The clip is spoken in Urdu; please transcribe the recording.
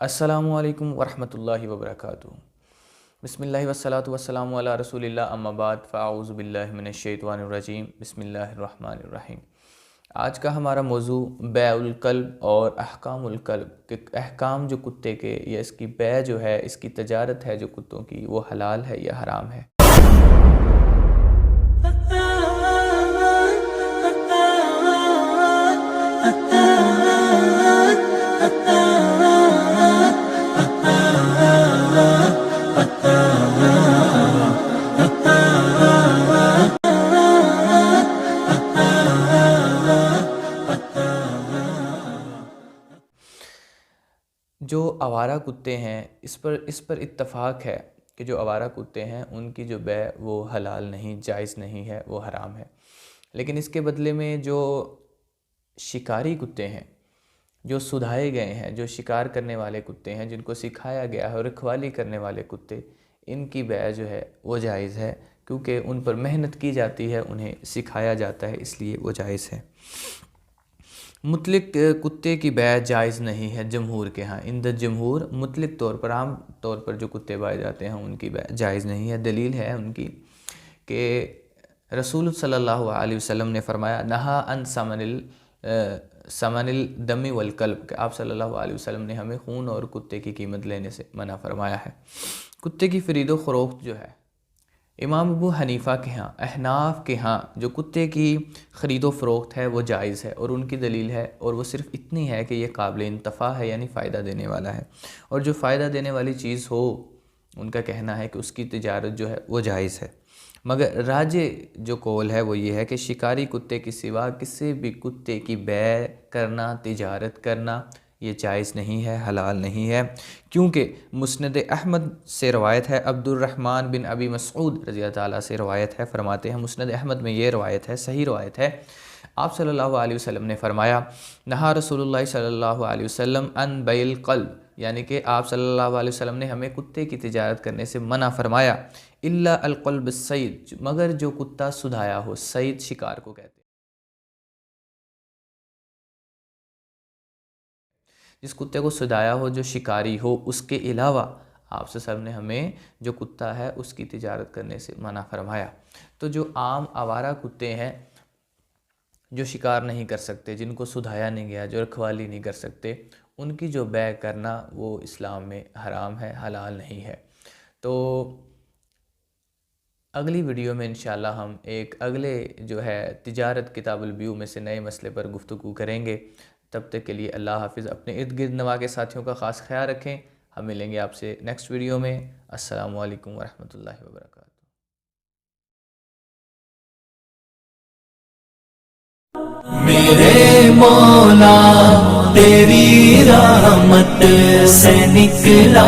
السلام علیکم ورحمۃ اللہ وبرکاتہ۔ بسم اللہ والصلاۃ والسلام علی رسول اللہ، اما بعد فاعوذ باللہ من الشیطان الرجیم، بسم اللہ الرحمن الرحیم۔ آج کا ہمارا موضوع بیع الکلب اور احکام الکلب کہ احکام جو کتے کے یا اس کی بیع جو ہے، اس کی تجارت ہے جو کتوں کی، وہ حلال ہے یا حرام ہے۔ جو آوارہ کتے ہیں اس پر اتفاق ہے کہ جو آوارہ کتے ہیں ان کی جو بیع وہ حلال نہیں، جائز نہیں ہے، وہ حرام ہے۔ لیکن اس کے بدلے میں جو شکاری کتے ہیں، جو سدھائے گئے ہیں، جو شکار کرنے والے کتے ہیں، جن کو سکھایا گیا ہے، اور رکھوالی کرنے والے کتے، ان کی بیع جو ہے وہ جائز ہے، کیونکہ ان پر محنت کی جاتی ہے، انہیں سکھایا جاتا ہے، اس لیے وہ جائز ہے۔ مطلق کتے کی بیع جائز نہیں ہے جمہور کے ہاں، عند جمہور مطلق طور پر، عام طور پر جو کتے پائے جاتے ہیں ان کی بیع جائز نہیں ہے۔ دلیل ہے ان کی کہ رسول صلی اللہ علیہ وسلم نے فرمایا نہا عن ثمن الدم والکلب، کہ آپ صلی اللہ علیہ وسلم نے ہمیں خون اور کتے کی قیمت لینے سے منع فرمایا ہے۔ کتے کی خرید و فروخت جو ہے، امام ابو حنیفہ کے ہاں، احناف کے ہاں، جو کتے کی خرید و فروخت ہے وہ جائز ہے، اور ان کی دلیل ہے، اور وہ صرف اتنی ہے کہ یہ قابل انتفاع ہے، یعنی فائدہ دینے والا ہے، اور جو فائدہ دینے والی چیز ہو ان کا کہنا ہے کہ اس کی تجارت جو ہے وہ جائز ہے۔ مگر راجح جو قول ہے وہ یہ ہے کہ شکاری کتے کے سوا کسی بھی کتے کی بیع کرنا، تجارت کرنا، یہ جائز نہیں ہے، حلال نہیں ہے، کیونکہ مسند احمد سے روایت ہے، عبد الرحمن بن ابی مسعود رضی اللہ تعالیٰ سے روایت ہے، فرماتے ہیں مسند احمد میں یہ روایت ہے، صحیح روایت ہے، آپ صلی اللہ علیہ وسلم نے فرمایا نہا رسول اللہ صلی اللہ علیہ وسلم عن بیع القلب، یعنی کہ آپ صلی اللہ علیہ وسلم نے ہمیں کتے کی تجارت کرنے سے منع فرمایا، الا القلب الصید، مگر جو کتا سدھایا ہو، صید شکار کو کہتے ہیں، جس کتے کو سدھایا ہو، جو شکاری ہو، اس کے علاوہ آپ صلی اللہ علیہ وسلم نے ہمیں جو کتا ہے اس کی تجارت کرنے سے منع فرمایا۔ تو جو عام آوارہ کتے ہیں جو شکار نہیں کر سکتے، جن کو سدھایا نہیں گیا، جو رکھوالی نہیں کر سکتے، ان کی جو بیع کرنا وہ اسلام میں حرام ہے، حلال نہیں ہے۔ تو اگلی ویڈیو میں انشاءاللہ ہم ایک اگلے جو ہے تجارت کتاب البیوع میں سے نئے مسئلے پر گفتگو کریں گے۔ تب تک کے لیے اللہ حافظ، اپنے ارد گرد نواح کے ساتھیوں کا خاص خیال رکھیں۔ ہم ملیں گے آپ سے نیکسٹ ویڈیو میں۔ السلام علیکم ورحمۃ اللہ وبرکاتہ۔ میرے مولا تیری رحمت سے نکلا